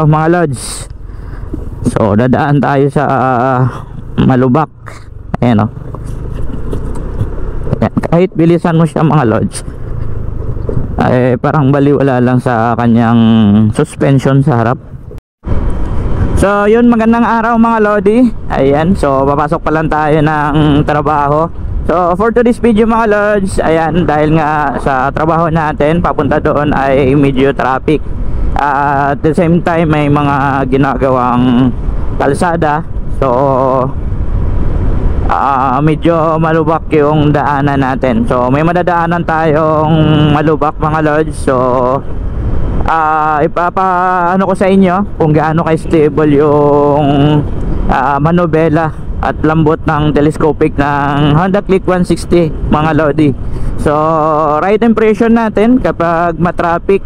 mga lods. So dadaan tayo sa Malubak. Ayan o. Kahit bilisan mo siya mga lods, ay parang baliwala lang sa kanyang suspension sa harap. So yun, magandang araw mga lodi. Ayan, so papasok pa lang tayo ng trabaho. So for today's video mga lods, ayan, dahil nga sa trabaho natin papunta doon ay medyo traffic. At the same time may mga ginagawang kalsada. So medyo malubak yung daanan natin. So may madadaanan tayong malubak mga lods. So ipapaano ko sa inyo kung gaano ka-stable yung manobela at lambot ng telescopic ng Honda Click 160 mga lodi. So ride impression natin kapag matraffic,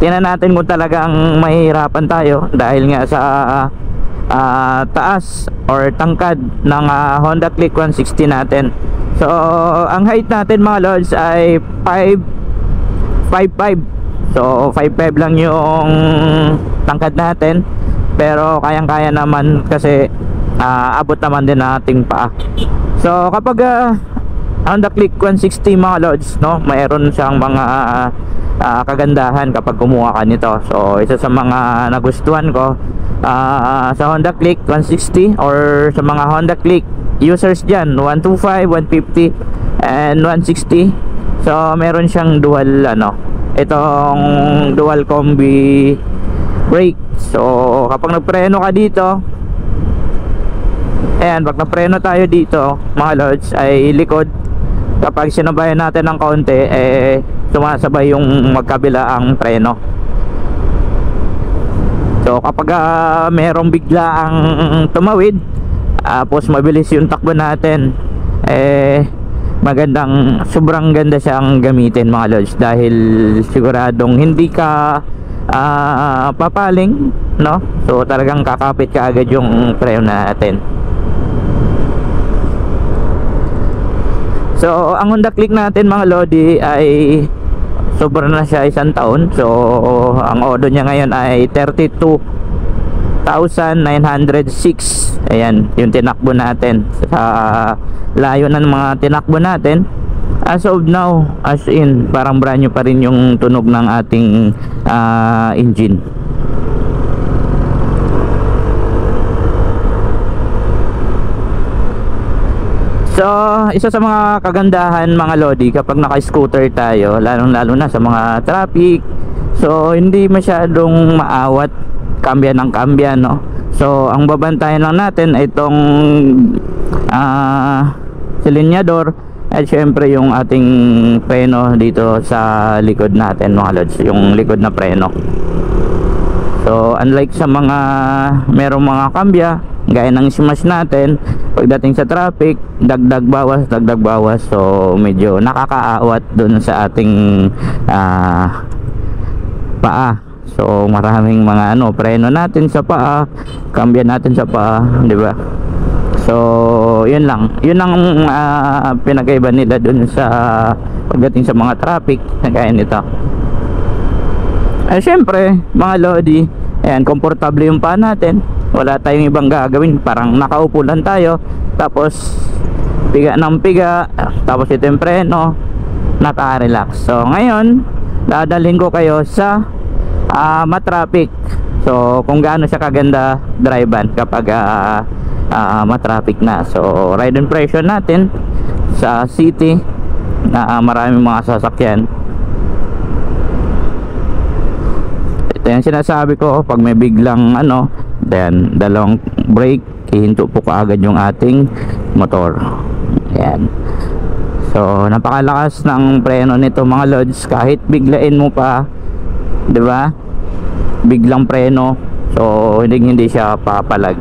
tingnan natin kung talagang mahihirapan tayo dahil nga sa taas or tangkad ng Honda Click 160 natin. So ang height natin mga lods ay 5'5". So 5'5 lang yung tangkad natin, pero kayang-kaya naman kasi abot naman din nating paa. So kapag Honda Click 160 mga lods, no, mayroon siyang mga kagandahan kapag kumuha ka nito. So isa sa mga nagustuhan ko sa Honda Click 160 or sa mga Honda Click users dyan, 125, 150 and 160. So meron siyang dual itong dual combi brake. So kapag nagpreno ka dito, ayan, pag napreno tayo dito mga lods ay likod, kapag sinabayan natin ng kaunti sumasabay yung magkabila ang preno. So kapag merong bigla ang tumawid, tapos mabilis yung takbo natin, magandang, sobrang ganda siyang gamitin mga lods, dahil siguradong hindi ka papaling, no? So talagang kakapit ka agad yung preno natin. So ang Honda Click natin mga lodi ay sobra na siya 1 taon. So ang odo niya ngayon ay 32,906. Ayan yung tinakbo natin. Sa layo ng mga tinakbo natin, as of now, as in parang brand new pa rin yung tunog ng ating engine. So isa sa mga kagandahan mga lodi kapag naka-scooter tayo, lalo na sa mga traffic, so hindi masyadong maawat kambyan ng kambyan, no? So ang babantayan lang natin ay itong silinyador at syempre yung ating preno dito sa likod natin mga lods, yung likod na preno. So unlike sa mga merong mga kambya gaya ng smash natin, pagdating sa traffic dagdag bawas, so medyo nakakaawat dun sa ating paa. So maraming mga preno natin sa paa, kambya natin sa paa, di ba? So yun lang, yun ang pinagkaiba nila dun sa pagdating sa mga traffic na gaya nito. Syempre mga lodi, ayan, komportable yung paa natin, wala tayong ibang gagawin, parang nakaupo lang tayo, tapos piga ng piga, tapos ito yung preno, naka-relax. So ngayon dadalhin ko kayo sa matraffic. So kung gaano siya kaganda drivean kapag matraffic na. So ride impression natin sa city na maraming mga sasakyan. Ito yung sinasabi ko, pag may biglang then dalawang brake, hihinto po kaagad yung ating motor. Ayan. So napakalakas ng preno nito mga lods, kahit biglain mo pa, di ba? Biglang preno, so hindi siya papalag.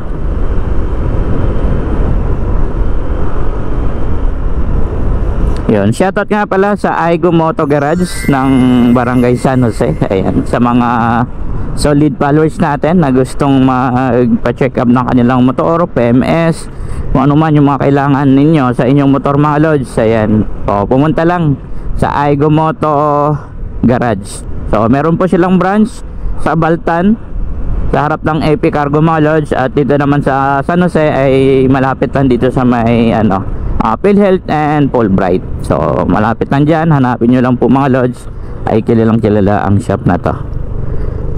Yun, shoutout nga pala sa Aigo Moto Garage ng Barangay San Jose. Ayan, sa mga solid followers natin na gustong magpa-check up ng kanilang motor, PMS, kung ano man yung mga kailangan ninyo sa inyong motor mga lods. Ayan, so pumunta lang sa Aigo Moto Garage. So meron po silang branch sa Baltan, sa harap ng AP Cargo mga lods. At dito naman sa San Jose ay malapit lang dito sa may PhilHealth and Fulbright. So malapit lang dyan, hanapin nyo lang po mga lods, ay kilalang kilala ang shop na to.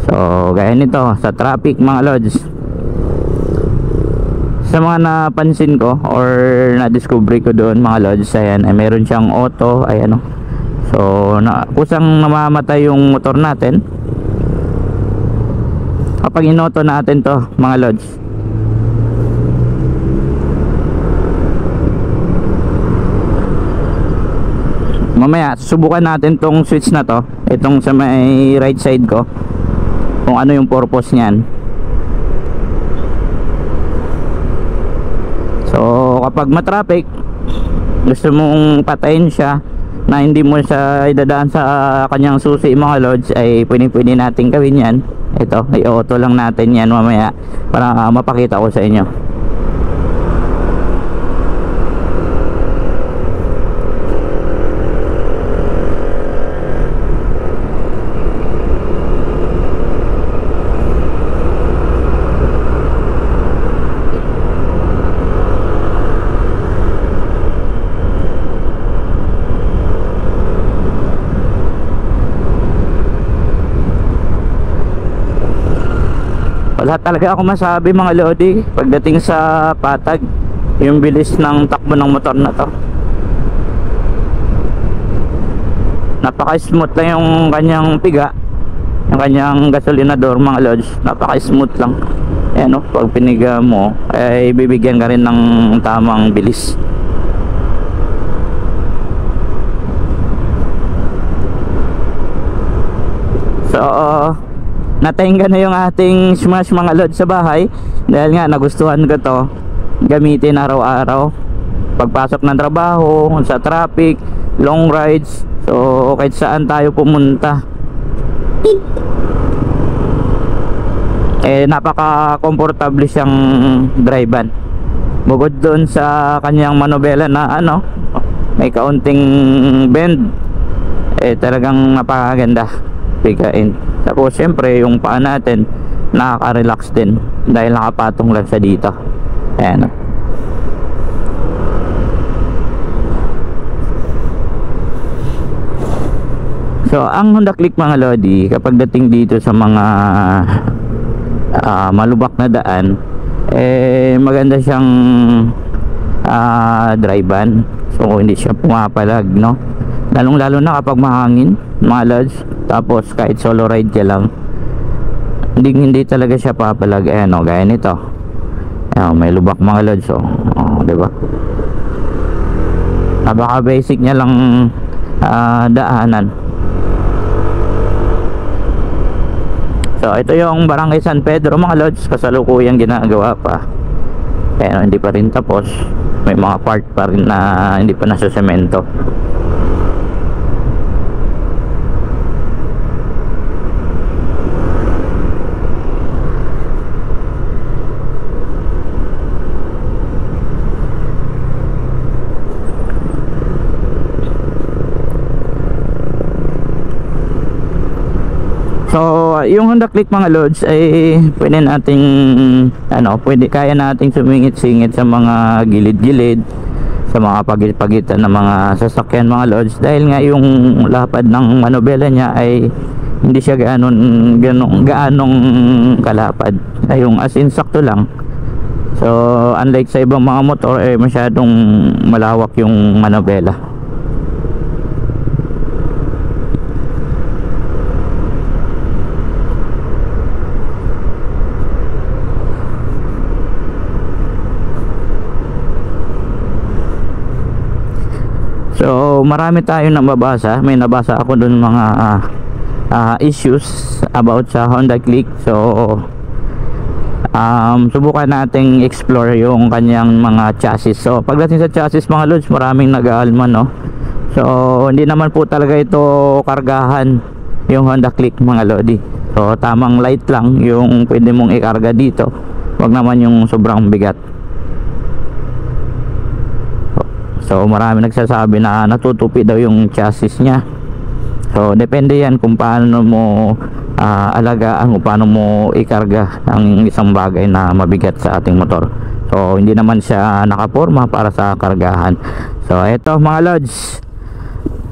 So gaya nito sa traffic mga lods, sa mga napansin ko or na-discovery ko doon mga lods, ayan, ay meron siyang auto, ay so kusang namamatay yung motor natin kapag inoto natin to mga lods. Mamaya susubukan natin tong switch na to, itong sa may right side ko, kung ano yung purpose niyan. So kapag matraffic, gusto mong patayin siya na hindi mo siya idadaan sa kanyang susi mga lods, ay pwede natin gawin yan. Ito, i-auto lang natin yan mamaya para mapakita ko sa inyo. Wala talaga ako masabi mga lodi pagdating sa patag, yung bilis ng takbo ng motor na to. Napaka smooth lang yung kanyang piga, yung kanyang gasolinador mga lods, napaka smooth lang. Ayan pag piniga mo ay bibigyan ka rin ng tamang bilis. So natahinga na yung ating smash mga lods sa bahay, dahil nga nagustuhan ko to gamitin araw-araw pagpasok ng trabaho, sa traffic, long rides, so kahit saan tayo pumunta. Napaka komportable siyang drivean, bukod doon sa kanyang manobela na may kaunting bend, talagang napakaganda pigain. Tapos syempre yung paa natin nakaka-relax din dahil nakapatong lang siya dito. Ayan So ang Honda Click mga lodi, kapag dating dito sa mga malubak na daan, maganda siyang drivean. So hindi siya pumapalag, lalong lalo na kapag mahangin mga lods. Tapos kahit solo ride ka lang, hindi talaga siya papalag. Gaya nito, may lubak mga lods, diba? Baka basic niya lang daanan. So ito yung Barangay San Pedro mga lods, kasalukuyang ginagawa pa, pero hindi pa rin tapos. May mga part pa rin na hindi pa nasa semento. So yung Honda Click mga lods ay pwede nating kaya nating sumingit-singit sa mga gilid-gilid, sa mga pagitan ng mga sasakyan mga lods, dahil nga yung lapad ng manobela niya ay hindi siya gaanong kalapad, ay yung as in sakto lang. So unlike sa ibang mga motor, masyadong malawak yung manobela. So marami tayong nababasa, may nabasa ako dun mga issues about sa Honda Click. So subukan nating explore yung kanyang mga chassis. So pagdating sa chassis mga lods, maraming nag-aalman, so hindi naman po talaga ito kargahan yung Honda Click mga lodi. So tamang light lang yung pwede mong ikarga dito, wag naman yung sobrang bigat. So marami nagsasabi na natutupi daw yung chassis niya. So depende yan kung paano mo alagaan kung paano mo ikarga ang isang bagay na mabigat sa ating motor. So hindi naman siya nakaporma para sa kargahan. So eto mga lods,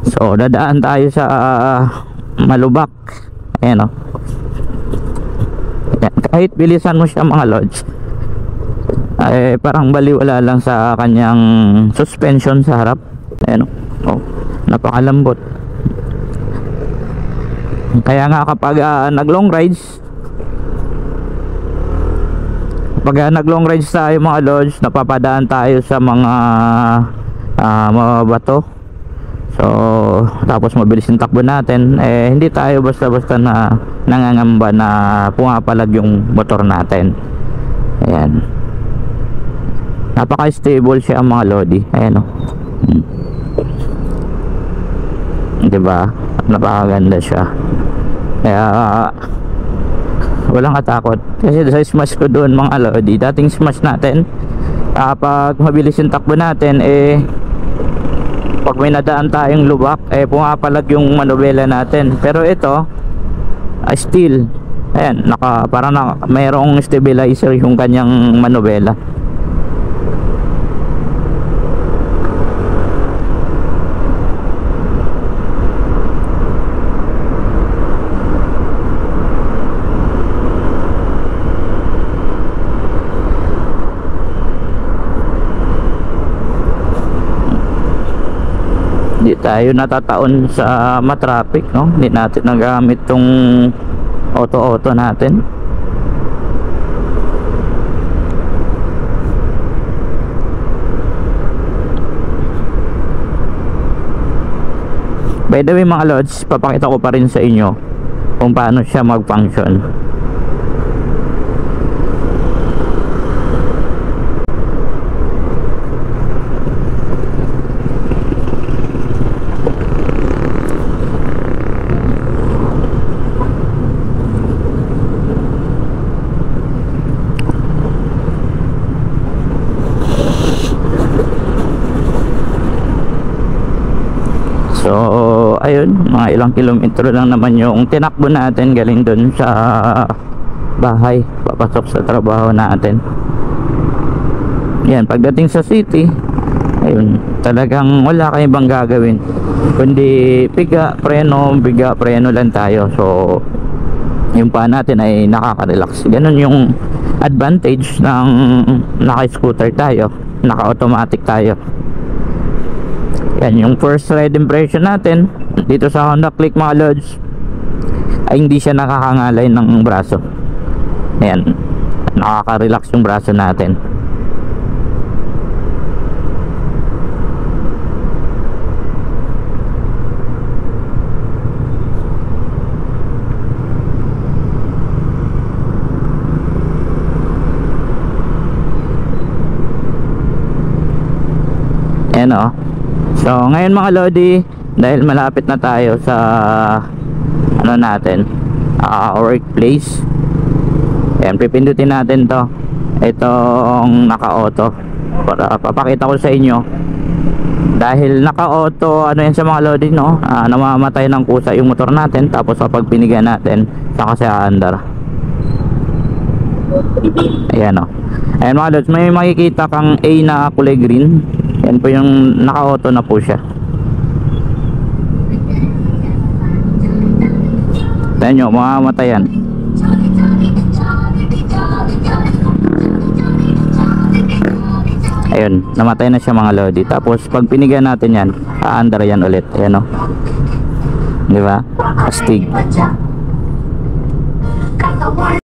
so dadaan tayo sa Malubak. Ayan o. Kahit bilisan mo siya mga lods, ay parang baliwala lang sa kanyang suspension sa harap. Ayan o. Oh, napakalambot. Kaya nga kapag nag long rides, nag-long rides tayo mga lods, napapadaan tayo sa mga mababato. So tapos mabilis yung takbo natin, hindi tayo basta-basta na nangangamba na pumapalag yung motor natin. Ayan, napaka-stable siya mga lodi. Ayan o. Diba? Napakaganda siya. Kaya walang katakot. Kasi sa smash ko doon mga lodi, dating smash natin, kapag mabilis yung takbo natin, pag may nadaan tayong lubak, pumapalag yung manubela natin. Pero ito steel. Ayan, parang mayroong stabilizer yung kanyang manubela. Hindi tayo natataon sa matraffic, no? Hindi natin nagamit tong auto natin. By the way mga lods, papakita ko pa rin sa inyo kung paano siya mag-function. So ayun, mga ilang kilometro lang naman yung tinakbo natin galing dun sa bahay papasok sa trabaho natin. Yan, pagdating sa city, ayun, talagang wala kayong ibang gagawin kundi biga preno lang tayo. So yung pa natin ay nakaka-relax. Ganun yung advantage ng naka-scooter tayo, naka-automatic tayo. Yan, yung first ride impression natin dito sa Honda Click mga lods, ay hindi siya nakakangalay ng braso. Ayan, nakaka-relax yung braso natin. Ayan o. So ngayon mga lodi, dahil malapit na tayo sa ano natin, workplace. Ayan, pipindutin natin to, itong naka-auto, para papakita ko sa inyo. Dahil naka-auto, ano yan sa mga lodi, no? Namamatay ng kusa yung motor natin. Tapos kapag pinigan natin, saka siya aandar. Ayan o. Ayan mga lods, may makikita kang A na kulay green. Yan po yung naka-auto na po siya. Tayo nyo, mamamatay yan. Ayun, namatay na siya mga lodi. Tapos pag pinigan natin yan, aandar yan ulit. Ayan o. Diba? Astig.